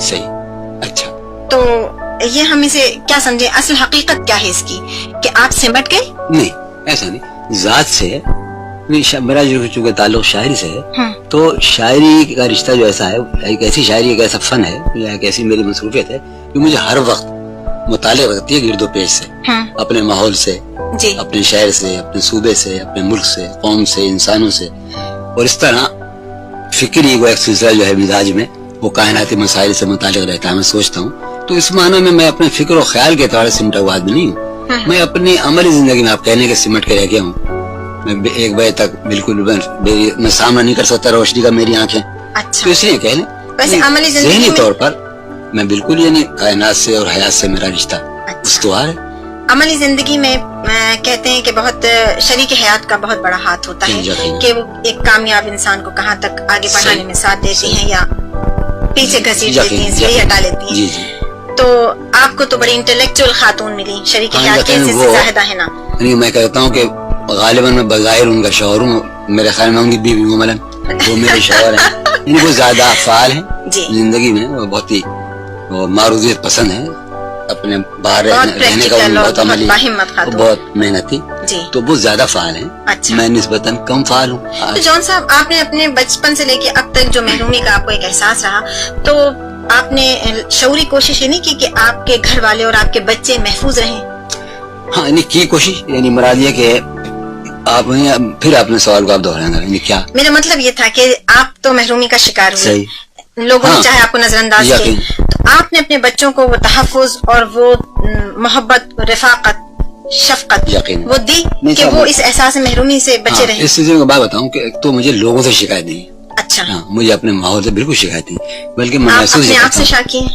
صحیح. اچھا تو یہ ہم اسے کیا سمجھے, اصل حقیقت کیا ہے اس کی, کہ آپ سمٹ گئے؟ نہیں, ایسا نہیں. ذات سے میرا جو چونکہ تعلق شاعری سے ہے, تو شاعری کا رشتہ جو ایسا ہے, ایک ایسی شاعری, ایک ایسا فن ہے, ایک ایسی میری مصروفیت ہے کہ مجھے ہر وقت مطالعہ رکھتی ہے گرد و پیش سے, اپنے ماحول سے, اپنے شہر سے, اپنے صوبے سے, اپنے ملک سے, قوم سے, انسانوں سے. اور اس طرح فکری وہ ایک سلسلہ جو ہے مزاج میں, وہ کائناتی مسائل سے متعلق رہتا ہے. میں سوچتا ہوں تو اس معنی میں اپنے فکر و خیال کے اعتبار سے سمٹا ہوا آدمی نہیں ہوں. میں اپنی عملی زندگی میں آپ کہنے کے سمٹ کے رہ گیا ہوں. میں 1 بجے تک بالکل میں سامنا نہیں کر سکتا روشنی کا, میری آنکھیں. تو اس لیے کہہ لیں ذہنی طور پر میں بالکل یعنی کائنات سے اور حیات سے میرا رشتہ استوار ہے. عملی زندگی میں کہتے ہیں کہ بہت شریک حیات کا بہت بڑا ہاتھ ہوتا ہے, کہ وہ ایک کامیاب انسان کو کہاں تک آگے بڑھانے میں ساتھ دیتی ہیں یا پیچھے گھسیٹ دیتی ہیں, صحیح ہٹا لیتی ہیں. تو آپ کو تو بڑی انٹلیکچوئل خاتون ملی, شریک حیات کے سے زاہدہ ہے نا. میں کہتا ہوں کہ غالباً میں بظاہر ان کا شوہر ہوں, میرے خیال میں ان کی بیوی مملن وہ میرے شوہر ہیں. ان کو زیادہ فعال ہیں زندگی میں, وہ بہت ہی معروضیت پسند ہیں, اپنے باہر رہنے کا بہت عملی, بہت محنتی, تو وہ زیادہ فعال ہیں. میں نسبتاً کم فعال ہوں. تو جون صاحب, آپ نے اپنے بچپن سے لے کے اب تک جو محرومی کا آپ کو ایک احساس رہا, تو آپ نے شعوری کوشش یہ نہیں کی کہ آپ کے گھر والے اور آپ کے بچے محفوظ رہیں؟ ہاں, یعنی کی کوشش, یعنی مراد یہ کہ آپ پھر اپنے سوال کو آپ دہرائیں گے, یعنی کیا میرا مطلب یہ تھا کہ آپ تو محرومی کا شکار ہوئے, لوگوں نے چاہے آپ کو نظر انداز کیا, تو آپ نے اپنے بچوں کو وہ تحفظ اور وہ محبت, رفاقت, شفقت وہ دی کہ وہ اس احساس محرومی سے بچے رہیں؟ اس سلسلے میں بات بتاؤں کہ ایک تو مجھے لوگوں سے شکایت نہیں. اچھا. مجھے اپنے ماحول سے بالکل شکایت نہیں, بلکہ میں محسوس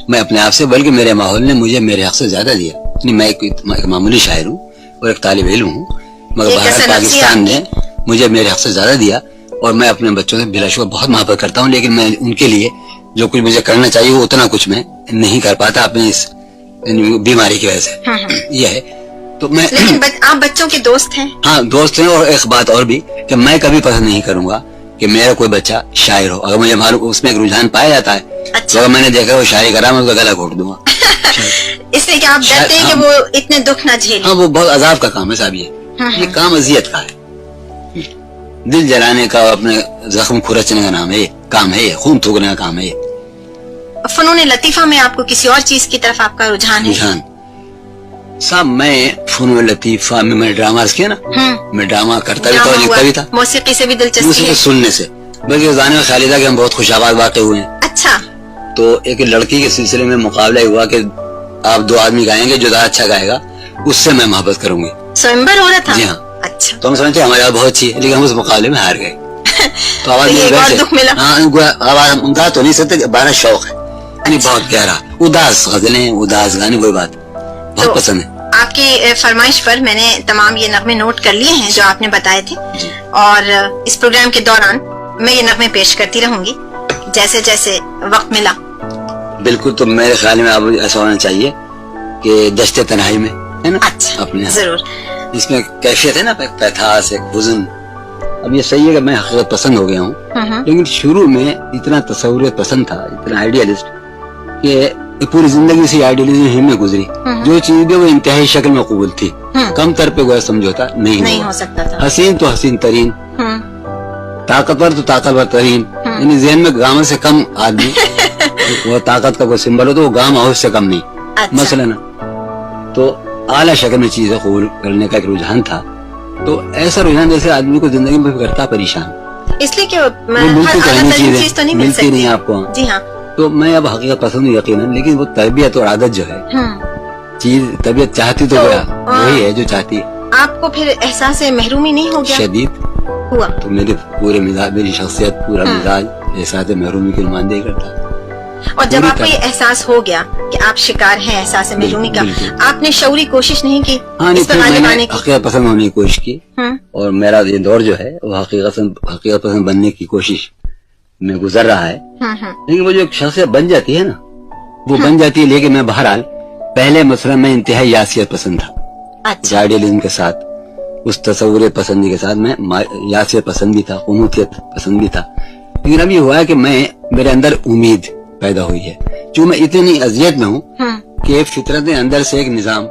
میں اپنے آپ سے, بلکہ میرے ماحول نے مجھے میرے حق سے زیادہ دیا. میں ایک معمولی شاعر ہوں اور ایک طالب علم ہوں, مگر بھارت پاکستان نے مجھے میرے حق سے زیادہ دیا, اور میں اپنے بچوں سے بلا شبہ بہت محبت کرتا ہوں. لیکن میں ان کے لیے جو کچھ مجھے کرنا چاہیے وہ اتنا کچھ میں نہیں کر پاتا اپنی اس بیماری کی وجہ سے. یہ ہے. تو میں, آپ بچوں کے دوست ہیں؟ ہاں دوست ہیں. اور ایک بات اور بھی کہ میں کبھی پسند نہیں کروں گا کہ میرا کوئی بچہ شاعر ہو. اگر مجھے معلوم اس میں ایک رجحان پایا جاتا ہے, تو اگر میں نے دیکھا وہ شاعری کرا, میں اس کا گلا گھونٹ دوں گا. اس لیے کہ آپ ڈرتے ہیں کہ وہ اتنے دکھ نہ جھیلیں. ہاں, وہ بہت عذاب کا کام ہے صاحب. یہ کام اذیت کا ہے, دل جلانے کا, اپنے زخم کھرچنے کا نام ہے, یہ کام ہے, یہ خون تھوکنے کا کام ہے. یہ فنون لطیفہ میں آپ کو کسی اور چیز کی طرف آپ کا رجحان ہے؟ صاحب میں فنون لطیفہ میں ڈرامہ کیا نا, میں ڈرامہ کرتا بھی تھا اور لکھتا بھی تھا. موسیقی سے بھی دلچسپی, موسیقی سننے سے, بلکہ جانے میں خیال تھا کہ ہم بہت خوش آباد واقع ہوئے ہیں. اچھا. تو ایک لڑکی کے سلسلے میں مقابلہ ہوا کہ آپ 2 آدمی گائیں گے, جو زیادہ اچھا گائے گا اس سے میں محبت کروں گی. سوئمبر ہو رہا تھا؟ جی ہاں. اچھا. تو ہم سمجھتے ہیں ہماری آواز بہت اچھی ہے, لیکن ہم اس مقابلے میں ہار گئے. تو آواز آواز ہم گا تو نہیں سکتے, 12 شوق ہے, یعنی بہت گہرا, اداس غزلیں, اداس گانے, کوئی بات بہت پسند ہے. آپ کی فرمائش پر میں نے تمام یہ نغمے نوٹ کر لیے ہیں جو آپ نے بتائے تھے, اور اس پروگرام کے دوران میں یہ نغمے پیش کرتی رہوں گی جیسے جیسے وقت ملا. بالکل. تو میرے خیال میں آپ ایسا ہونا چاہیے کہ دشت تنہائی میں ہے نا, اپنے ضرور اس میں کیفیت ہے نا, پیتھاس, ایک حزن. اب یہ صحیح ہے کہ میں حقیقت پسند ہو گیا ہوں, لیکن شروع میں اتنا تصوریت پسند تھا, اتنا آئیڈیالسٹ, کہ پوری زندگی سے آئیڈیالزم ہی میں گزری. جو چیز بھی وہ انتہائی شکل میں قبول تھی, کم تر پہ کوئی سمجھوتا نہیں ہو سکتا تھا. حسین تو حسین ترین, طاقتور تو طاقتور ترین, یعنی ذہن میں گام سے کم آدمی وہ طاقت کا کوئی سمبل ہو تو وہ گام اور اس سے کم نہیں, مثلا نا. تو اعلیٰ شکل میں چیزیں قبول کرنے کا ایک رجحان تھا. تو ایسا رجحان جیسے آدمی کو زندگی میں کرتا پریشان, اس لیے کہ چیزیں ملتی نہیں آپ کو. جی ہاں. تو میں اب حقیقت پسند ہوں یقیناً, لیکن وہ تربیت اور عادت جو ہے, چیز طبیعت چاہتی تو گیا وہی ہے جو چاہتی ہے. آپ کو پھر احساس محرومی نہیں ہو گیا؟ شدید ہوا. تو میرے پورے مزاج, میری شخصیت, پورا مزاج احساس محرومی کی نمائندگی کرتا. اور جب آپ کو یہ احساس ہو گیا کہ آپ شکار ہیں احساس محرومی کا, آپ نے شعوری کوشش نہیں کی اس پر غالب آنے کی؟ حقیقت پسند ہونے کی کوشش کی, اور میرا یہ دور جو ہے وہ حقیقت پسند بننے کی کوشش میں گزر رہا ہے. لیکن وہ جو ایک شخصیت بن جاتی ہے نا, وہ بن جاتی ہے. لیکن میں بہرحال پہلے مثلا میں انتہائی یاسیت پسند تھا, آئیڈیالزم کے ساتھ, اس تصور پسندی کے ساتھ میں یاسیت پسند بھی تھا, قنوتیت پسند بھی تھا. لیکن اب یہ ہوا ہے کہ میرے اندر امید پیدا ہوئی ہے چونکہ میں اتنی اذیت میں ہوں کہ فطرت نے اندر سے ایک نظام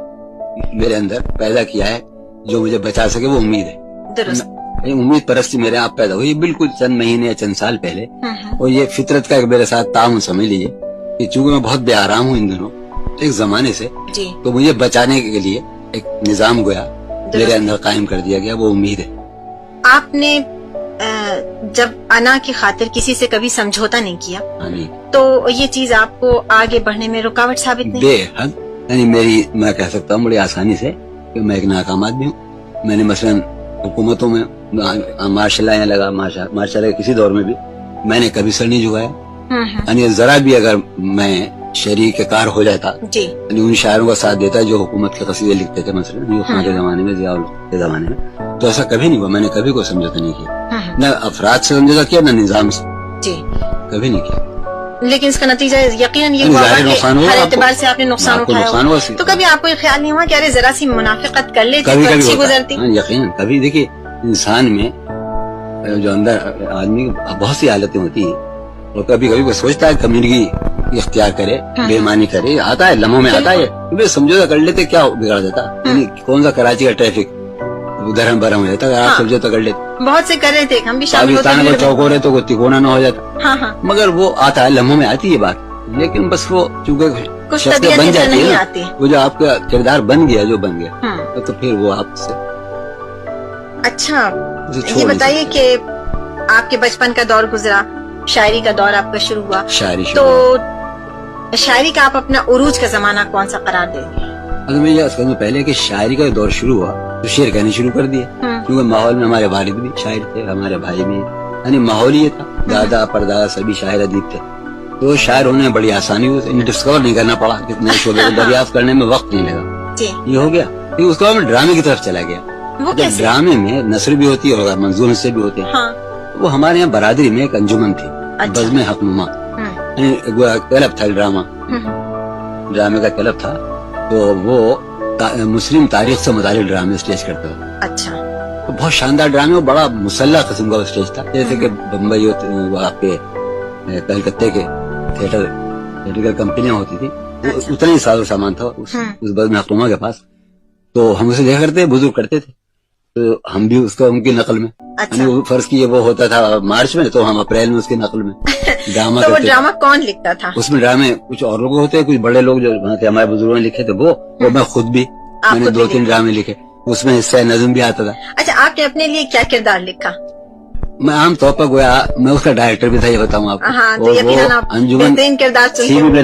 میرے اندر پیدا کیا ہے جو مجھے بچا سکے، وہ امید ہے. درست. امید پرستی میرے آپ پیدا ہوئی بالکل چند مہینے یا چند سال پہلے، اور یہ فطرت کا ایک میرے ساتھ تعاون سمجھ لیجیے کہ چونکہ میں بہت بے آرام ہوں ان دنوں ایک زمانے سے، تو مجھے بچانے کے لیے ایک نظام گویا میرے اندر قائم کر دیا گیا، وہ امید ہے. آپ نے جب انا کی خاطر کسی سے کبھی سمجھوتا نہیں کیا تو یہ چیز آپ کو آگے بڑھنے میں رکاوٹ ثابت نہیں؟ بے حد، یعنی میری میں کہہ سکتا ہوں بڑی آسانی سے کہ میں ایک ناکام آدمی ہوں. میں نے مثلاً حکومتوں میں ماشاء اللہ لگا، ماشاء اللہ کسی دور میں بھی میں نے کبھی سر نہیں جھکایا. یعنی ذرا بھی اگر میں شریک کار ہو جاتا، یعنی ان شاعروں کا ساتھ دیتا جو حکومت کے قصیدے لکھتے تھے مثلاً خان کے زمانے میں، ضیاء الحق کے زمانے میں، تو ایسا کبھی نہیں ہوا. میں نے کبھی کوئی سمجھوتا نہیں کیا، نہ افراد سے سمجھوتا کیا، نہ نظام سے، کبھی نہیں کیا. لیکن اس کا نتیجہ یقیناً یہ ہوا کہ ہر اعتبار سے آپ نے نقصان اٹھایا. تو کبھی آپ کو یہ خیال نہیں ہوا کہ ارے ذرا سی منافقت کر لیتے تو اچھی گزرتی؟ یقیناً کبھی. دیکھیے انسان میں جو اندر آدمی بہت سی حالتیں ہوتی ہیں، اور کبھی کبھی وہ سوچتا ہے کمیونگی اختیار کرے، بے ایمانی کرے، آتا ہے لمحوں میں آتا ہے، سمجھوتا کر لیتے کیا بگڑ دیتا. یعنی کون سا کراچی کا ٹریفک دھرم برہم ہو جاتا اگر آپ سمجھوتا کر لیتے. بہت سے کر رہے تھے، ہم بھی شامل ہوتے ہیں. چوک ہو رہے تو کوئی تکونا نہ ہو جاتا، مگر وہ آتا ہے لمحوں میں آتی ہے بات. لیکن بس وہ چونکہ شخصیت بن جاتی ہے نا، وہ جو آپ کا کردار بن گیا جو بن گیا تو پھر وہ آپ سے. اچھا یہ بتائیے کہ آپ کے بچپن کا دور گزرا، شاعری کا دور آپ کا شروع ہوا، تو شاعری کا آپ اپنا عروج کا زمانہ کون سا قرار دیں گے؟ اگر میں یہ کہوں پہلے کہ شاعری کا دور شروع ہوا تو شعر کہنے شروع کر دیے، کیونکہ ماحول میں ہمارے والد بھی شاعر تھے، ہمارے بھائی بھی، یعنی ماحول یہ تھا، دادا پردادا سبھی شاعر ادیب تھے، تو شاعر ہونے میں بڑی آسانی ہوئی. انہیں ڈسکور نہیں کرنا پڑا، کتنے شعبے کو دریافت کرنے میں وقت نہیں لگا، یہ ہو گیا. پھر اس کے بعد میں ڈرامے کی طرف چلا گیا. ڈرامے میں نثر بھی ہوتی ہے اور منظور حصے بھی ہوتے ہیں. وہ ہمارے یہاں برادری میں ایک انجمن تھی، بزم حقنما، کلب تھا ڈرامے کا کلب تھا، تو وہ مسلم تاریخ سے متعلق ڈرامے اسٹیج کرتا تھا. اچھا بہت شاندار ڈرامے، بڑا مسلح قسم کا اسٹیج تھا، جیسے کہ بمبئی آپ کے کلکتے کے تھیٹر کمپنیاں ہوتی تھی، اتنا ہی ساز و سامان تھا اس بزم حقنما کے پاس. تو ہم اسے دیکھا کرتے بزرگ کرتے تھے، تو ہم بھی اس کو ان کی نقل میں، فرض کیے وہ ہوتا تھا مارچ میں تو ہم اپریل میں اس کی نقل میں ڈرامہ کرتے. تو ڈرامہ کون لکھتا تھا؟ اس میں ڈرامے کچھ اور لوگ ہوتے ہیں، کچھ بڑے لوگ جو ہمارے بزرگوں نے لکھے تھے وہ میں خود بھی میں نے 2-3 ڈرامے لکھے، اس میں حصہ نظم بھی آتا تھا. اچھا آپ نے اپنے لیے کیا کردار لکھا؟ میں عام طور پر گویا میں اس کا ڈائریکٹر بھی تھا، یہ بتاؤں آپ کو. انجمن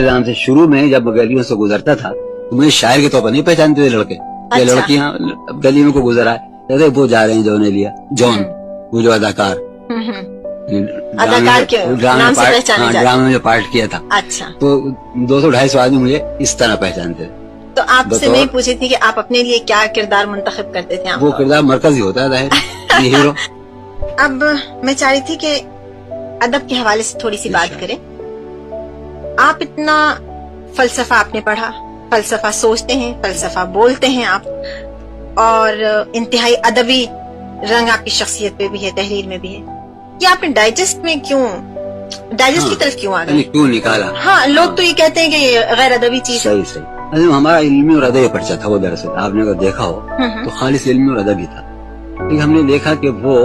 نام سے شروع میں جب گلیوں سے گزرتا تھا تو مجھے شاعر کے طور پر نہیں پہچانتے تھے لڑکے، یہ لڑکیاں گلی میں کو گزرا ہے، وہ جا رہے ہیں جون لیا جون، وہ جو اداکار ڈرامے میں جو پارٹ کیا تھا. اچھا تو 200-250 آدمی مجھے اس طرح پہچانتے تھے. تو آپ سے میں پوچھی تھی کہ آپ اپنے لیے کیا کردار منتخب کرتے تھے؟ وہ کردار مرکزی ہوتا ہے ہیرو. اب میں چاہ رہی تھی کہ ادب کے حوالے سے تھوڑی سی بات کریں. آپ اتنا فلسفہ آپ نے پڑھا، فلسفہ سوچتے ہیں، فلسفہ بولتے ہیں آپ، اور انتہائی ادبی رنگ آپ کی شخصیت پہ بھی ہے، تحریر میں بھی ہے. یہ آپ نے ڈائجسٹ کی طرف کیوں آ گئے، کیوں نکالا؟ ہاں لوگ تو یہ کہتے ہیں کہ یہ غیر ادبی چیز ہے. صحیح. ہمارا علمی اور ادبی پرچہ تھا وہ، دراصل آپ نے اگر دیکھا ہو تو خالص علمی اور ادبی تھا. لیکن ہم نے دیکھا کہ وہ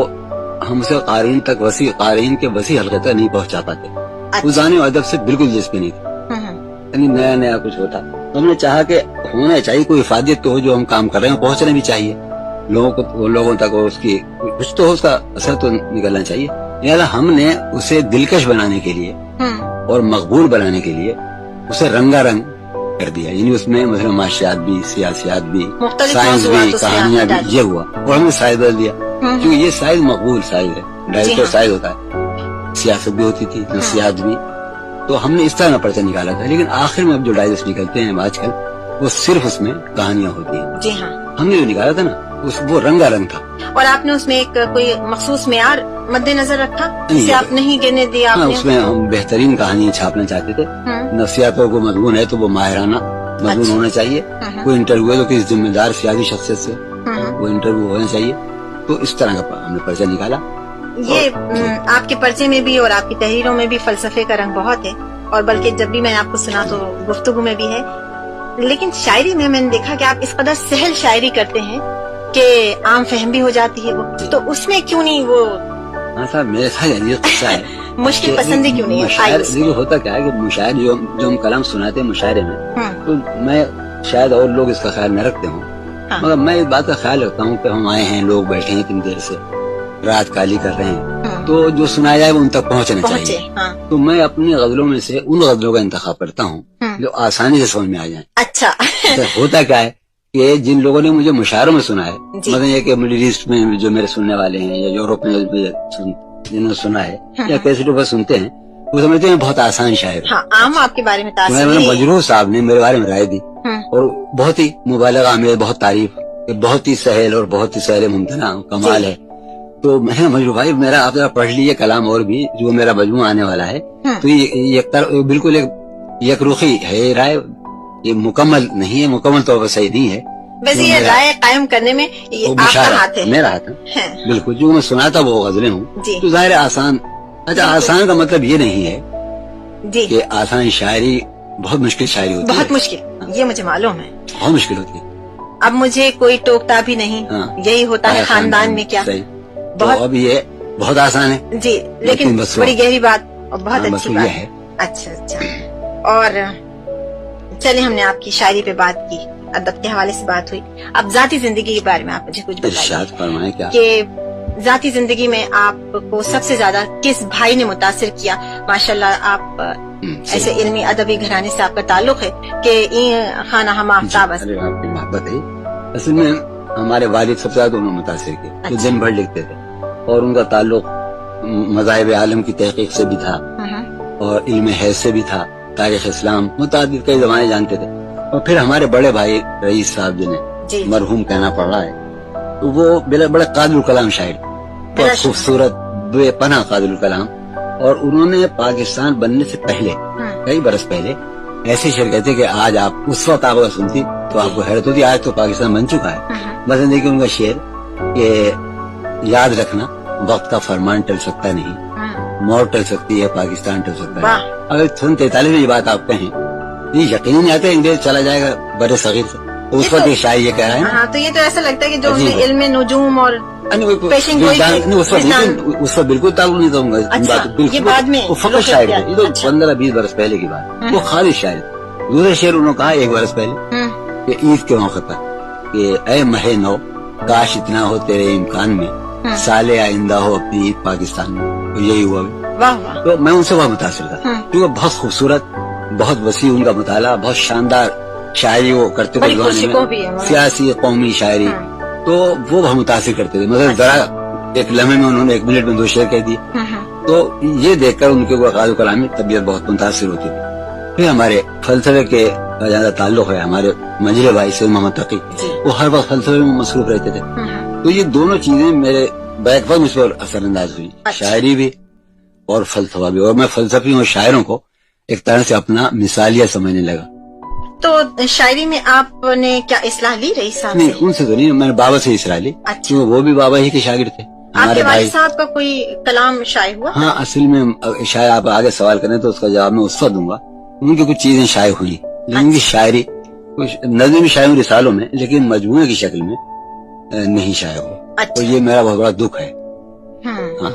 ہم سے قارئین کے وسیع حلقے تک نہیں پہنچا پاتے. زبان و ادب سے بالکل دلچسپی نہیں تھی، یعنی نیا کچھ ہوتا. ہم نے چاہا کہ ہونا چاہیے کوئی افادیت تو ہو، جو ہم کام کر رہے ہیں پہنچنا بھی چاہیے لوگوں تک، اس کی کچھ تو اس کا اثر تو نکلنا چاہیے. لہٰذا ہم نے اسے دلکش بنانے کے لیے اور مقبول بنانے کے لیے اسے رنگا رنگ کر دیا. یعنی اس میں مثلا معاشیات بھی، سیاسیات بھی، سائنس بھی، کہانیاں بھی، یہ ہوا. اور ہم نے سائز بدل دیا، کیونکہ یہ سائز مقبول سائز ہے، ڈائریکٹر سائز ہوتا ہے. سیاست بھی ہوتی تھی، نفسیات بھی، تو ہم نے اس طرح پرچہ نکالا تھا. لیکن آخر میں اب جو ڈائجسٹ نکلتے ہیں آج کل وہ صرف اس میں کہانیاں ہوتی ہیں. جی ہاں، ہم نے جو نکالا تھا نا وہ رنگا رنگ تھا. اور آپ نے اس میں ایک کوئی مخصوص معیار مد نظر رکھا جسے آپ نہیں گرنے دیا؟ اس میں ہم بہترین کہانیاں چھاپنا چاہتے تھے. نفسیاتوں کو مضمون ہے تو وہ ماہرانہ مضمون ہونا چاہیے. کوئی انٹرویو ہے تو کسی ذمہ دار سیاسی شخصیت سے وہ انٹرویو ہونا چاہیے. تو اس طرح کا ہم نے پرچہ نکالا. یہ آپ کے پرچے میں بھی اور آپ کی تحریروں میں بھی فلسفے کا رنگ بہت ہے، اور بلکہ جب بھی میں نے آپ کو سنا تو گفتگو میں بھی ہے، لیکن شاعری میں نے دیکھا کہ آپ اس قدر سہل شاعری کرتے ہیں کہ عام فہم بھی ہو جاتی ہے وہ، تو اس میں کیوں نہیں وہ ہاں صاحب میرے ساتھ یہ قصہ ہے مشکل پسندی کیوں نہیں ہے؟ مشاعر ہوتا کیا ہے کہ مشاعر جو ہم کلام سناتے ہیں مشاعرے میں، تو میں شاید اور لوگ اس کا خیال نہ رکھتے ہوں، مگر میں اس بات کا خیال رکھتا ہوں کہ ہم آئے ہیں، لوگ بیٹھے ہیں اتنی دیر سے، رات کالی کر رہے ہیں، تو جو سنایا جائے وہ ان تک پہنچنا چاہیے۔ تو میں اپنی غزلوں میں سے ان غزلوں کا انتخاب کرتا ہوں جو آسانی سے سمجھ میں آ جائیں۔ اچھا ہوتا کیا ہے کہ جن لوگوں نے مجھے مشاعروں میں سنا ہے، مطلب یہ کہ مڈل ایسٹ میں جو میرے سننے والے ہیں یا یورپ میں جنہوں نے سنا ہے یا کیسٹوں پر سنتے ہیں، وہ سمجھتے ہیں بہت آسان شاعر۔ عام آپ کے بارے میں تاثر مجروح صاحب نے میرے بارے میں رائے دی اور بہت ہی مبالغہ میں بہت تعریف، بہت ہی سہل اور بہت ہی سہل ممتنع کمال ہے۔ تو میں مجروح بھائی میرا آپ ذرا پڑھ لیجیے کلام اور بھی جو میرا مجموعہ آنے والا ہے، تو یہ بالکل ایک رخی ہے، یہ رائے یہ مکمل نہیں ہے، مکمل طور پر صحیح نہیں ہے، ویسے یہ رائے قائم کرنے میں آپ کا ہاتھ ہے، میرا ہاتھ ہے بالکل۔ جو میں سناتا وہ غزلیں ہوں تو ظاہر آسان، اچھا آسان کا مطلب یہ نہیں ہے کہ آسان شاعری بہت مشکل شاعری ہوتی ہے، بہت مشکل، یہ مجھے معلوم ہے، بہت مشکل ہوتی ہے۔ اب مجھے کوئی ٹوکتا بھی نہیں، یہی ہوتا ہے خاندان میں، کیا بہت اب یہ بہت آسان ہے جی، لیکن بڑی گہری بات اور بہت اچھی بات ہے۔ اچھا اور چلے ہم نے آپ کی شاعری پہ بات کی، ادب کے حوالے سے بات ہوئی، اب ذاتی زندگی کے بارے میں آپ مجھے کچھ بتائیے کہ ذاتی زندگی میں آپ کو سب سے زیادہ کس بھائی نے متاثر کیا؟ ماشاءاللہ آپ ایسے علمی ادبی گھرانے سے آپ کا تعلق ہے کہ خانہ ہم آفتاب آپ کی محبت ہے۔ اصل میں ہمارے والد سب سے زیادہ انہوں نے متاثر کیا، وہ دن بھر لکھتے تھے اور ان کا تعلق مذاہب عالم کی تحقیق سے بھی تھا اور علم حیض سے بھی تھا، تاریخ اسلام متعدد کئی زبانیں جانتے تھے۔ اور پھر ہمارے بڑے بھائی رئیس صاحب جنہیں مرحوم کہنا پڑ رہا ہے، تو وہ بڑے قادر الکلام شاعر، بہت خوبصورت بے پناہ قادر الکلام، اور انہوں نے پاکستان بننے سے پہلے کئی برس پہلے ایسے شعر کہتے کہ آج آپ اس وقت آپ سنتی تو آپ کو حیرت ہوتی، آج تو پاکستان بن چکا ہے۔ بس دیکھیے ان کا شعر کہ یاد رکھنا وقت کا فرمان ٹل سکتا نہیں، موت ٹل سکتی ہے، پاکستان ٹل سکتا ہے۔ اگر سن 43 میں یہ بات آپ کہیں، یہ یقین نہیں آتا انگریز چلا جائے گا بڑے صغیر سے، اس وقت یہ شاعر یہ کہہ رہا ہے، تو یہ تو ایسا لگتا ہے کہ جو علم نجوم اور اس وقت بالکل تعلق نہیں دوں گا، وہ فقط شاعر ہے، یہ تو 15-20 برس پہلے کی بات، وہ خالص شاعر۔ دوسرے شعر انہوں نے کہا 1 برس پہلے کہ عید کے موقع پر کہ اے مہ نو کاش اتنا ہو تیرے امکان میں، سال آئندہ ہو اپنی عید پاکستان میں، تو یہی ہوا بھی۔ تو میں ان سے بہت متاثر تھا کیونکہ بہت خوبصورت، بہت وسیع ان کا مطالعہ، بہت شاندار شاعری وہ کرتے تھے زمانے میں، سیاسی قومی شاعری، تو وہ بہت متاثر کرتے تھے۔ مطلب ذرا ایک لمحے میں انہوں نے 1 منٹ میں 2 شعر کہہ دیے، تو یہ دیکھ کر ان کے قادر کلامی طبیعت بہت متاثر ہوتی تھی۔ پھر ہمارے فلسفے کے زیادہ تعلق ہے ہمارے مجرے بھائی سے محمد تقی، وہ ہر وقت فلسفے میں مصروف رہتے تھے، تو یہ دونوں چیزیں میرے بیک وقت مجھ پر اثر انداز ہوئی، شاعری بھی اور فلسفہ بھی، اور میں فلسفیوں اور شاعروں کو ایک طرح سے اپنا مثالیہ سمجھنے لگا۔ تو شاعری میں آپ نے کیا اصلاح لی رئیس صاحب؟ نہیں ان سے تو نہیں، میں نے بابا سے اصلاح لی، کیونکہ وہ بھی بابا ہی کے شاگرد تھے۔ آپ کے والد صاحب کا کوئی کلام شائع ہوا؟ ہاں اصل میں شاید آپ آگے سوال کریں تو اس کا جواب میں اس وقت دوں گا، ان کی کچھ چیزیں شائع ہوئی، لیکن ان کی شاعری کچھ نظم شائع رسالوں میں لیکن مجموعے کی شکل میں نہیں شائع ہوا، تو یہ میرا بہت بڑا دکھ ہے۔ ہاں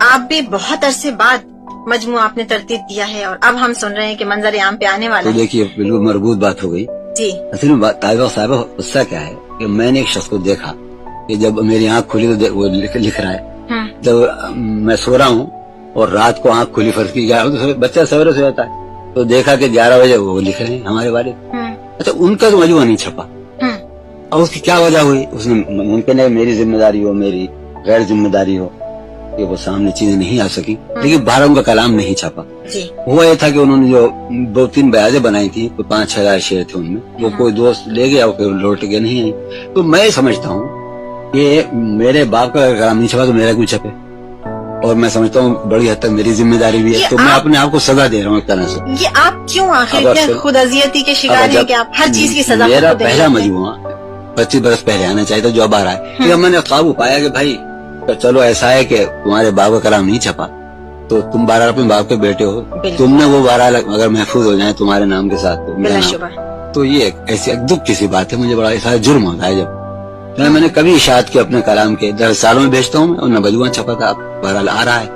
آپ بھی بہت عرصے بعد مجموعہ آپ نے ترتیب دیا ہے اور اب ہم سن رہے ہیں کہ منظر عام پہ آنے والا ہے، تو دیکھیے بالکل مربوط بات ہو گئی جی۔ اصل میں طالبہ صاحبہ قصہ کیا ہے کہ میں نے ایک شخص کو دیکھا کہ جب میری آنکھ کھلی تو وہ لکھ رہا ہے، جب میں سو رہا ہوں اور رات کو آنکھ کھلی فرض کی گیا تو بچہ سویرے سے ہوتا ہے، تو دیکھا کہ 11 بجے وہ لکھ رہے ہیں ہمارے والد۔ اچھا ان کا تو مجموعہ نہیں چھپا، اور اس کی کیا وجہ ہوئی؟ اس نے ممکن ہے میری ذمہ داری ہو، میری غیر ذمہ داری ہو کہ وہ سامنے چیزیں نہیں آ سکی، لیکن 12 ان کا کلام نہیں چھپا۔ ہوا یہ تھا کہ انہوں نے جو 2-3 بیاضیں بنائی تھی، کوئی 5-6 شعر تھے ان میں، وہ کوئی دوست لے گیا اور کوئی لوٹ کے نہیں آئی۔ تو میں سمجھتا ہوں کہ میرے باپ کا کلام نہیں چھپا تو میرا کیوں چھپے، اور میں سمجھتا ہوں بڑی حد تک میری ذمہ داری بھی ہے، تو میں اپنے آپ کو سزا دے رہا ہوں ایک طرح سے۔ یہ آپ کیوں آخر خود اذیتی کے شکار ہیں کہ آپ ہر چیز کی سزا؟ میرا پہلا مجموعہ 25 برس پہلے آنا چاہیے تھا جو اب آ رہا ہے، پھر میں نے قابو پایا کہ بھائی چلو ایسا ہے کہ تمہارے باپ کا کلام نہیں چھپا تو تم بہرحال اپنے باپ کے بیٹے ہو, تم نے وہ بہرحال اگر محفوظ ہو جائیں تمہارے نام کے ساتھ تو یہ ایسی ایک دکھ کسی بات ہے, مجھے بڑا ایسا جرم ہوتا ہے جب میں نے کبھی اشاعت کے اپنے کلام کے 10 سالوں میں بھیجتا ہوں اور نہ بدوان چھپا تھا, بہرحال آ رہا ہے.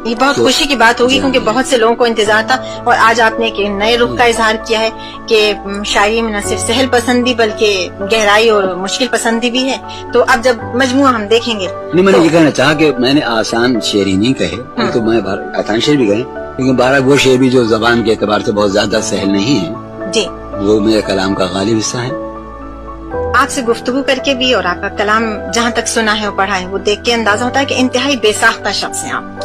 یہ بہت خوشی کی بات ہوگی کیونکہ بہت سے لوگوں کو انتظار تھا, اور آج آپ نے ایک نئے رخ کا اظہار کیا ہے کہ شاعری میں نہ صرف سہل پسندی بلکہ گہرائی اور مشکل پسندی بھی ہے. تو اب جب مجموعہ ہم دیکھیں گے نہیں, میں نے یہ کہنا چاہا کہ میں نے آسان شعری نہیں کہے تو میں آسان شعر بھی کہے, لیکن بہرحال وہ شعر بھی جو زبان کے اعتبار سے بہت زیادہ سہل نہیں ہے جی, وہ میرے کلام کا غالب حصہ ہے. آپ سے گفتگو کر کے بھی اور آپ کا کلام جہاں تک سنا ہے اور پڑھا ہے وہ دیکھ کے اندازہ ہوتا ہے کہ انتہائی بے ساختہ شخص ہیں آپ,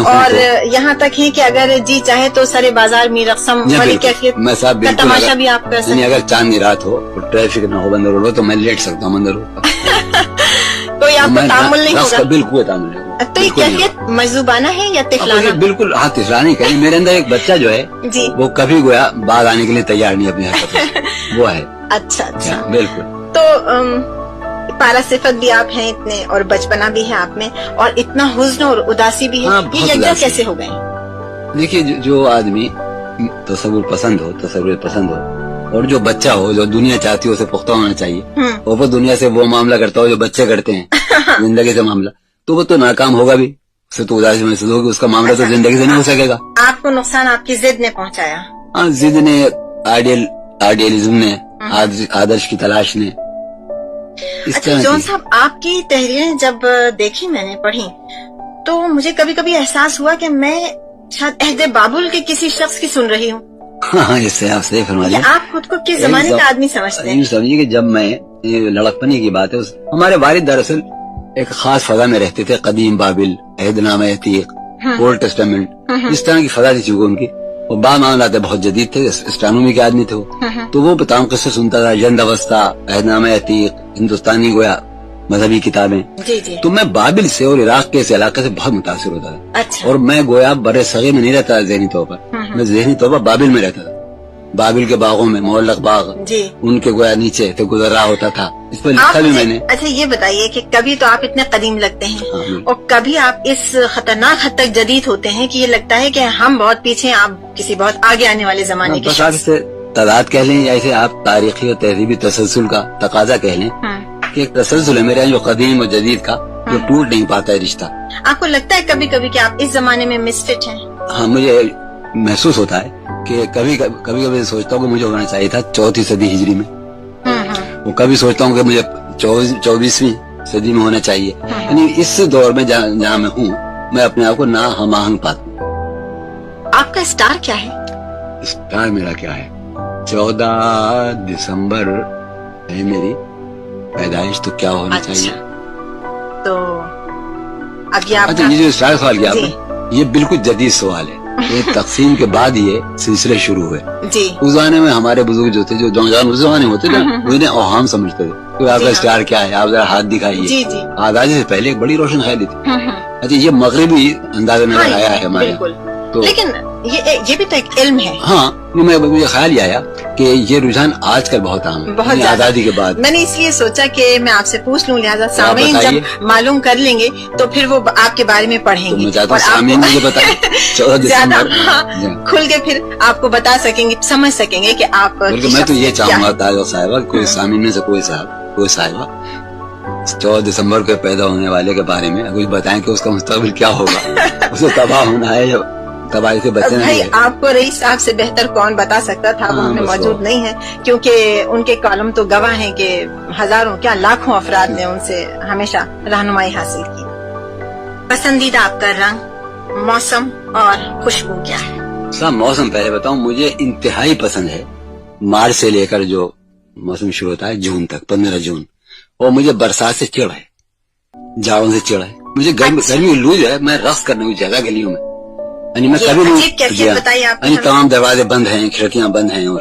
اور یہاں تک ہے کہ اگر جی چاہے تو سارے بازار میں رقصم والی کیفیت کا تماشا بھی آپ کر سکتے ہیں. اگر چاندنی رات ہو اور ٹریفک نہ ہو بند روڈ ہو تو میں لیٹ سکتا ہوں بند روڈ پر, کوئی آپ کو تعامل نہیں ہوگا, بالکل تعامل نہیں ہوگا. تو یہ کیفیت مجذوبانہ ہے یا طفلانہ؟ بالکل ہاں طفلانہ ہی کہیں. میرے اندر ایک بچہ جو ہے جی وہ کبھی گویا باغ آنے کے لیے تیار نہیں اپنی حرکتوں سے, وہ ہے. اچھا بالکل. تو پارا صفت بھی آپ ہیں اتنے, اور بچپنا بھی ہے آپ میں, اور اتنا حزن اور اداسی بھی ہے, یہ یکجا کیسے ہو گئے؟ دیکھیے جو آدمی تصور پسند ہو اور جو بچہ ہو جو دنیا چاہتی ہے اسے پختہ ہونا چاہیے, اور وہ دنیا سے وہ معاملہ کرتا ہو جو بچے کرتے ہیں زندگی سے معاملہ, تو وہ تو ناکام ہوگا بھی, اسے تو اداسی محسوس ہوگی, اس کا معاملہ تو زندگی سے نہیں ہو سکے گا. آپ کو نقصان آپ کی ضد نے پہنچایا؟ ہاں, ضد نے, آئیڈیلزم نے, آدرش کی تلاش نے. اچھا جون صاحب, آپ کی تحریریں جب دیکھی, میں نے پڑھی, تو مجھے کبھی کبھی احساس ہوا کہ میں شاید عہد بابل کے کسی شخص کی سن رہی ہوں. ہاں, اس سے آپ صحیح فرما لیں. آپ خود کو کس زمانے کا آدمی سمجھتے ہیں؟ سمجھیے کہ جب میں لڑکپنی کی بات ہے, ہمارے والد دراصل ایک خاص فضا میں رہتے تھے, قدیم بابل, عہد نامہ عتیق, اولڈ ٹیسٹامنٹ, اس طرح کی فضا تھی چونکہ ان کی. وہ با معاملات بہت جدید تھے, اسٹرانومی کے آدمی تھے وہ, تو وہ تمام قصے سنتا تھا, جند اوسطا, عہد نامہ عتیق, ہندوستانی گویا مذہبی کتابیں. تو میں بابل سے اور عراق کے اس علاقے سے بہت متاثر ہوتا تھا, اور میں گویا بر صغیر میں نہیں رہتا ذہنی طور پر, میں ذہنی طور پر بابل میں رہتا تھا. بابل کے باغوں میں, معلق باغ, ان کے گویا نیچے سے گزر رہا ہوتا تھا, اس پر لکھا بھی میں نے. اچھا یہ بتائیے کہ کبھی تو آپ اتنے قدیم لگتے ہیں اور کبھی آپ اس خطرناک حد تک جدید ہوتے ہیں کہ یہ لگتا ہے کہ ہم بہت پیچھے ہیں, آپ کسی بہت آگے آنے والے زمانے کے شخص. تعداد کہہ لیں یا اسے آپ تاریخی اور تہذیبی تسلسل کا تقاضا کہہ لیں کہ ایک تسلسل ہے میرے جو قدیم اور جدید کا, جو ٹوٹ نہیں پاتا ہے رشتہ. آپ کو لگتا ہے کبھی کبھی کہ آپ اس زمانے میں مسفٹ ہیں؟ ہاں, مجھے محسوس ہوتا ہے کہ کبھی سوچتا ہوں کہ مجھے ہونا چاہیے تھا 4 صدی ہجری میں, وہ کبھی سوچتا ہوں کہ مجھے 24ویں صدی میں ہونا چاہیے. یعنی اس دور میں جہاں میں ہوں, میں اپنے آپ کو نہ ہم آہنگ پاتا ہوں. آپ کا اسٹار کیا ہے؟ اسٹار میرا کیا ہے, 14 دسمبر ہے میری پیدائش, تو کیا ہونا چاہیے. تو اب یہ اچھا, یہ جو اسٹار سوال کیا آپ نے, یہ بالکل جدید سوال ہے. یہ تقسیم کے بعد یہ سلسلے شروع ہوئے. اس زمانے میں ہمارے بزرگ جو تھے, جو نوجوان اس زمانے ہوتے تھے, انہیں اوہام سمجھتے تھے کہ آپ کا اسٹار کیا ہے, آپ ذرا ہاتھ دکھائیے. آزادی سے پہلے ایک بڑی روشن خیالی تھی. اچھا, یہ مغربی انداز نظر آیا ہے ہمارے, لیکن یہ بھی تو ایک علم ہے. ہاں, مجھے خیال یہ آیا کہ یہ رجحان آج کل بہت عام ہے, بہت آزادی کے بعد. میں نے اس لیے سوچا کہ میں آپ سے پوچھ لوں, لہٰذا سامعین جب معلوم کر لیں گے تو پھر وہ آپ کے بارے میں پڑھیں گے, میں چاہتا ہوں سامعین مجھے بتائیں زیادہ کھل کے پھر آپ کو بتا سکیں گے, سمجھ سکیں گے کہ آپ. میں تو یہ چاہوں گا تاجر صاحبہ, کوئی سامعین میں سے کوئی صاحبہ 14 دسمبر کو پیدا ہونے والے کے بارے میں کچھ بتائیں کہ اس کا مستقبل کیا ہوگا, اسے تباہ ہونا ہے, تباہی سے بچنا ہے. آپ کو رئیس صاحب سے بہتر کون بتا سکتا تھا, وہ ہمیں موجود نہیں ہے, کیونکہ ان کے کالم تو گواہ ہیں کہ ہزاروں کیا لاکھوں افراد نے ان سے ہمیشہ رہنمائی حاصل کی. پسندیدہ آپ کا رنگ, موسم اور خوشبو کیا ہے؟ صاحب موسم پہلے بتاؤں, مجھے انتہائی پسند ہے مارچ سے لے کر جو موسم شروع ہوتا ہے جون تک, 15 جون, اور مجھے برسات سے چڑ ہے, جاڑوں سے چڑ ہے. مجھے گرمی لو جو ہے, میں رقص کرنے کی جگہ گلیوں میں, یعنی میں کبھی نہیں, تمام دروازے بند ہیں, کھڑکیاں بند ہیں, اور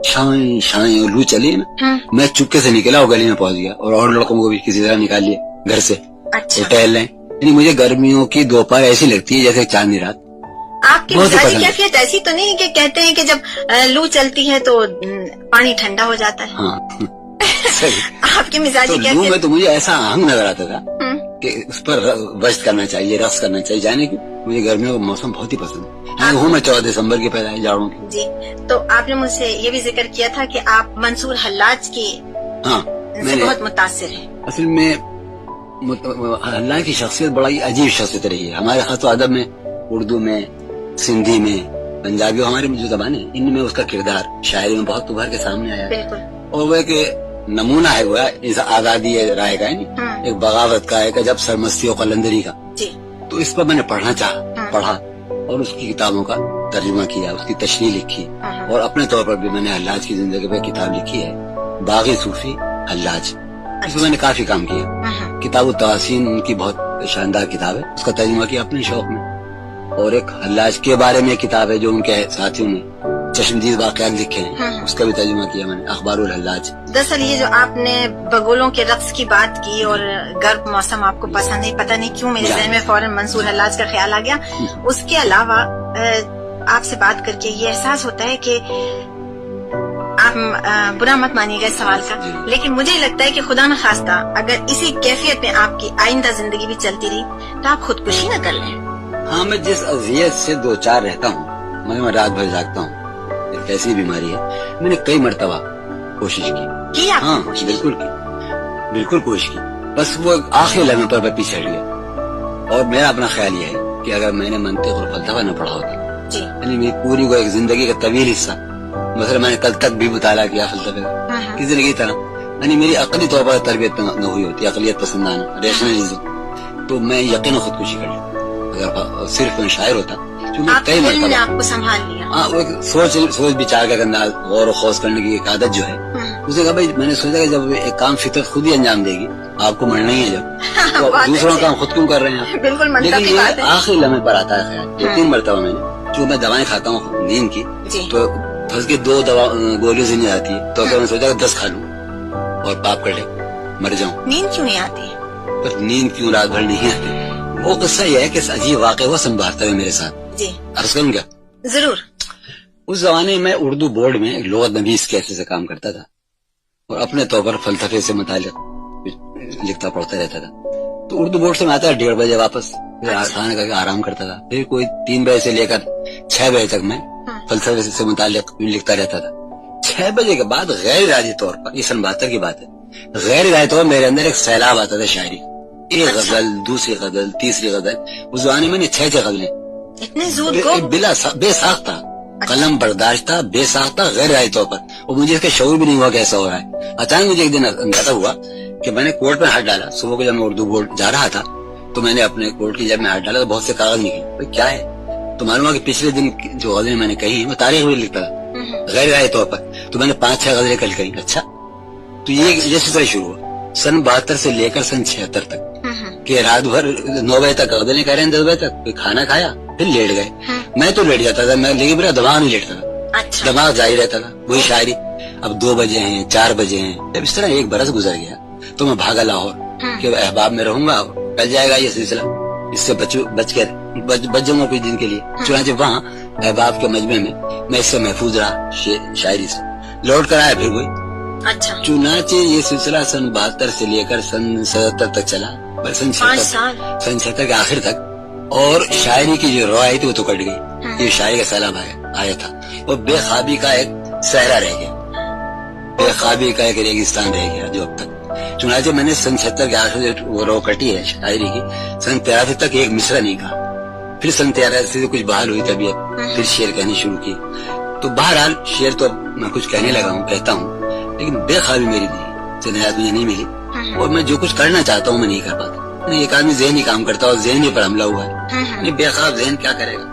شائیں اور لو چلی نا, میں چپکے سے نکلا اور گلی میں پہنچ گیا, اور لڑکوں کو بھی کسی طرح نکال لیے گھر سے, ٹہل لیں. یعنی مجھے گرمیوں کی دوپہر ایسی لگتی ہے جیسے چاندنی رات. آپ کی مزاجی کیفیت ایسی تو نہیں کہ کہتے ہیں کہ جب لو چلتی ہے تو پانی ٹھنڈا ہو جاتا ہے؟ ہاں, آپ کی مزاجی کیفیت میں تو مجھے ایسا آہنگ نظر آتا تھا کہ اس پر وجد کرنا چاہیے, رقص کرنا چاہیے. جانے کی مجھے گرمیوں کا موسم بہت ہی پسند ہے. ہوں میں 14 دسمبر کی پیدائش جاڑوں کی. جی, تو آپ نے مجھ سے یہ بھی ذکر کیا تھا کہ آپ منصور حلاج کی سے بہت متاثر ہیں. اصل میں اللہ کی شخصیت بڑا ہی عجیب شخصیت رہی ہے. ہمارے خط و ادب میں, اردو میں, سندھی میں, پنجابی, ہماری جو زبانیں ان میں اس کا کردار شاعری میں بہت ابھر کے سامنے آیا ہے. اور وہ کہ نمونہ ہے وہ اس آزادی رائے کا, ایک بغاوت کا, ایک جب سرمستی و قلندری کا. تو اس پر میں نے پڑھنا چاہا, پڑھا اور اس کی کتابوں کا ترجمہ کیا, اس کی تشریح لکھی. اور اپنے طور پر بھی میں نے حلاج کی زندگی پہ کتاب لکھی ہے, باغی صوفی حلاج. اس میں میں نے کافی کام کیا. کتاب التواسین ان کی بہت شاندار کتاب ہے, اس کا ترجمہ کیا اپنے شوق میں. اور ایک حلاج کے بارے میں کتاب ہے جو ان کے ساتھیوں نے چشمدید واقعات لکھے ہیں, اس کا بھی ترجمہ کیا میں نے, اخبار الحلاج. دراصل یہ جو آپ نے بگولوں کے رقص کی بات کی اور گرم موسم آپ کو پسند نہیں, پتہ نہیں کیوں میرے ذہن میں فوراً منصور حلاج کا خیال آ گیا. اس کے علاوہ آپ سے بات کر کے یہ احساس ہوتا ہے کہ آپ برا مت مانیے گا اس سوال کا, لیکن مجھے لگتا ہے کہ خدا نخواستہ اگر اسی کیفیت میں آپ کی آئندہ زندگی بھی چلتی رہی تو آپ خودکشی نہ کر لیں. ہاں, میں جس اذیت سے 2-4 رہتا ہوں, میں رات بھر جاگتا ہوں, ایک ایسی بیماری ہے. میں نے کئی مرتبہ کوشش کی. ہاں بالکل کوشش کی, بس وہ آخری لمحے پر میں پیچھے ہٹ گیا. اور میرا اپنا خیال یہ ہے کہ اگر میں نے منطق اور فلسفہ نہ پڑھا ہوتا, یعنی میری پوری کو ایک زندگی کا طویل حصہ, مثلا میں نے کل تک بھی مطالعہ کیا فلسفے کا کی زندگی کی طرح, یعنی میری عقلی طور پر تربیت نہ ہوئی ہوتی, عقلیت پسندانہ, ریشنلزم, تو میں یقیناً خودکشی کر لیتا اگر صرف میں شاعر ہوتا. کئی مرتبہ آپ کو سنبھال لیا. ہاں, وہ سوچ بچار کا کرنا, غور و خوض کرنے کی ایک عادت جو ہے, اسے کہا بھائی میں نے سوچا کہ جب ایک کام فطرت خود ہی انجام دے گی, آپ کو مرنا ہی ہے جب, تو دوسروں کام خود کیوں کر رہے ہیں. لیکن یہ آخری لمحے پر آتا ہے خیال. 2-3 مرتبہ میں نے, جو میں دوائیں کھاتا ہوں نیند کی, تو پھنس کے 2 گولیوں سے نہیں آتی ہے, تو میں نے سوچا کہ 10 کھا لوں اور پاپ کر لے, مر جاؤں. نیند کیوں نہیں آتی؟ پر نیند کیوں رات بھر نہیں آتی, وہ قصہ یہ ہے کہ عجیب واقعہ وہ سنبھالتا ہے میرے ساتھ. جی عرض کروں کیا؟ ضرور. اس زمانے میں اردو بورڈ میں ایک لغت نویس کے حیثیت سے کام کرتا تھا, اور اپنے طور پر فلسفے سے متعلق لکھتا پڑھتا رہتا تھا. تو اردو بورڈ سے میں آتا 1:30 بجے واپس, پھر کھانا کر کے آرام کرتا تھا. پھر کوئی 3 بجے سے لے کر 6 بجے تک میں فلسفے سے متعلق لکھتا رہتا تھا. 6 بجے کے بعد غیر ارادی طور پر, یہ 72 کی بات ہے, غیر ارادی طور پر میرے اندر ایک سیلاب آتا تھا شاعری. ایک غزل, دوسری غزل, تیسری غزل. اس زمانے میں نے 6 غزلیں, بلا بے ساختہ, قلم برداشت تھا, بے ساختہ, غیر ارادی طور پر, اور مجھے اس کا شعور بھی نہیں ہوا کیسا ہو رہا ہے. اچانک مجھے ایک دن اندازہ ہوا کہ میں نے کوٹ میں ہاتھ ڈالا. صبح کو جب میں اردو بورڈ جا رہا تھا تو میں نے اپنے کوٹ کی جب میں ہاتھ ڈالا تو بہت سے کاغذ نکلے. کیا ہے؟ تو معلوم ہوا کہ پچھلے دن جو غزلیں میں نے کہی میں تاریخ بھی لکھتا تھا غیر ارادی طور پر. تو میں نے 5-6 غزلیں کل کہی. اچھا, تو یہ جیسے طرح شروع ہوا سن 72 سے لے کر سن 76 تک, کہ رات بھر 9 بجے تک غزلیں کہہ رہے ہیں, 10 بجے تک پھر کھانا کھایا, پھر لیٹ گئے. میں تو لیٹ جاتا تھا, لیکن میرا دماغ نہیں لیٹتا تھا, دماغ جاری رہتا تھا, وہی شاعری. اب 2 بجے ہیں, 4 بجے ہیں. جب اس طرح 1 برس گزر گیا تو میں بھاگا لاہور کہ احباب میں رہوں گا, چل جائے گا یہ سلسلہ, اس سے بچ جاؤں گا کچھ دن کے لیے. چنانچہ وہاں احباب کے مجمع میں اس سے محفوظ رہا شاعری سے. لوٹ کر آیا پھر وہی. چنانچہ یہ سلسلہ سن 72 سے لے کر سن 77 تک چلا, سن 76 کے آخر تک. اور شاعری کی جو روایت تھی وہ تو کٹ گئی. یہ شاعری کا سیلاب آیا تھا, اور بے خوابی کا ایک صحرا رہ گیا, بے خوابی کا ایک ریگستان رہ گیا جو اب تک. چنانچہ میں نے سن 76 کے آخر وہ رو کٹی ہے شاعری کی, سن 83 تک ایک مصرع نہیں کہا. پھر سن 83 سے کچھ بحال ہوئی طبیعت, پھر شعر کہنی شروع کی. تو بہرحال شعر تو میں کچھ کہنے لگا ہوں, کہتا ہوں, لیکن بے خوابی میری زندگی مجھے نہیں ملی, اور میں جو کچھ کرنا چاہتا ہوں میں نہیں کر پاتا. ایک آدمی ذہنی کام کرتا اور ذہنی پر حملہ ہوا ہے, بے خواب ذہن کیا کرے گا.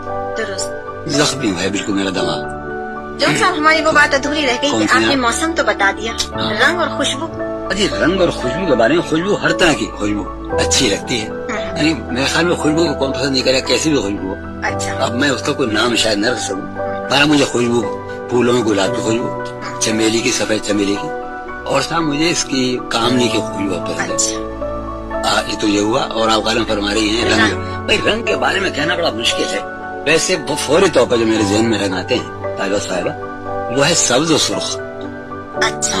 زخمی ہے بالکل میرا دماغ. جون صاحب, ہماری وہ بات ادھوری رہ گئی کہ آپ نے موسم تو بتا دیا, رنگ اور خوشبو. جی, رنگ اور خوشبو کے بارے میں, خوشبو ہر طرح کی خوشبو اچھی لگتی ہے. یعنی میرے خیال میں خوشبو کو کون پسند نہیں کرے, کیسی بھی خوشبو ہو. اچھا, اب میں اس کا کوئی نام شاید نہ رکھ سکوں, مگر مجھے خوشبو, پھولوں میں گلاب کی خوشبو, چمیلی کی, سفید چمیلی کی, اور صاحب مجھے اس کی کامنی کی خوشبو پسند ہے. یہ تو یہ ہوا. اور آپ غالب فرما رہی ہیں رنگ. بھائی رنگ کے بارے میں کہنا بڑا مشکل ہے. ویسے فوری طور پر جو میرے ذہن میں رنگ آتے ہیں طالبہ صاحبہ, وہ ہے سبز و سرخ. اچھا,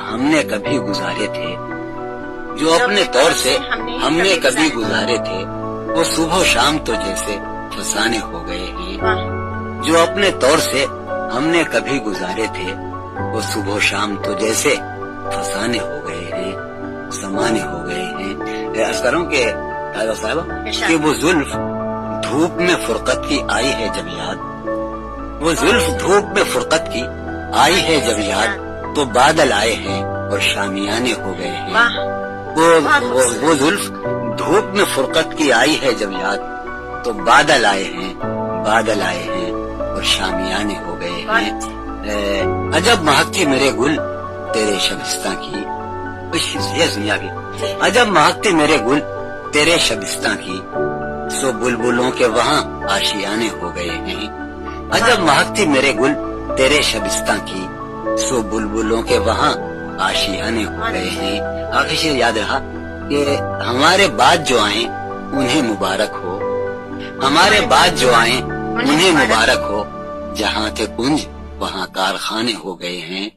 ہم نے کبھی گزارے تھے، جو اپنے طور سے ہم نے کبھی گزارے تھے، وہ صبح و شام تو جیسے فسانے ہو گئے ہیں، جو اپنے طور سے ہم نے کبھی گزارے تھے، وہ صبح و شام تو جیسے فسانے ہو گئے ہیں، زمانے ہو گئے ہیں۔ عرض کروں کہ صاحبہ کہ وہ زلف دھوپ میں فرقت کی آئی ہے جب یاد، وہ زلف دھوپ میں فرقت کی آئی ہے جب یاد، تو بادل آئے ہیں اور شامیانے ہو گئے ہیں۔ وہ زلف دھوپ میں فرقت کی آئی ہے جب یاد، تو بادل آئے ہیں اور شامیانے ہو گئے ہیں۔ عجب مہکتی میرے گل تیرے شبستہ کی، یہ سنیا بھی، عجب مہکتی میرے گل تیرے شبستہ کی، سو بلبلوں کے وہاں آشیانے ہو گئے ہیں۔ عجب مہکتی میرے گل تیرے شبستہ کی، سو بلبلوں کے وہاں آشیانے ہو گئے ہیں۔ آخر شعر یاد رہا کہ ہمارے بعد جو آئیں انہیں مبارک ہو، ہمارے بعد جو آئیں انہیں مبارک ہو، جہاں تھے کنج وہاں کارخانے ہو گئے ہیں،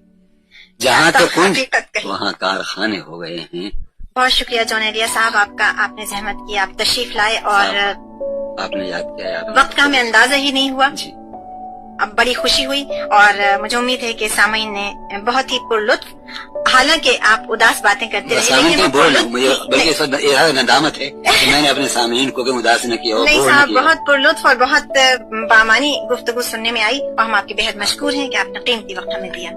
جہاں تھے کنج وہاں کارخانے ہو گئے ہیں۔ بہت شکریہ جون ایلیا صاحب آپ کا، آپ نے زحمت کی، آپ تشریف لائے اور آپ نے یاد کیا، وقت کا ہمیں اندازہ ہی نہیں ہوا۔ جی اب بڑی خوشی ہوئی اور مجھے امید ہے کہ سامعین نے بہت ہی پرلطف، حالانکہ آپ اداس باتیں کرتے رہے لیکن بلکہ ندامت ہے کہ میں نے اپنے سامعین کو اداس نہ کیا۔ نہیں صاحب، بہت پرلطف اور بہت بامانی گفتگو سننے میں آئی اور ہم آپ کے بے حد مشکور ہیں کہ آپ نے قیمتی وقت ہمیں دیا۔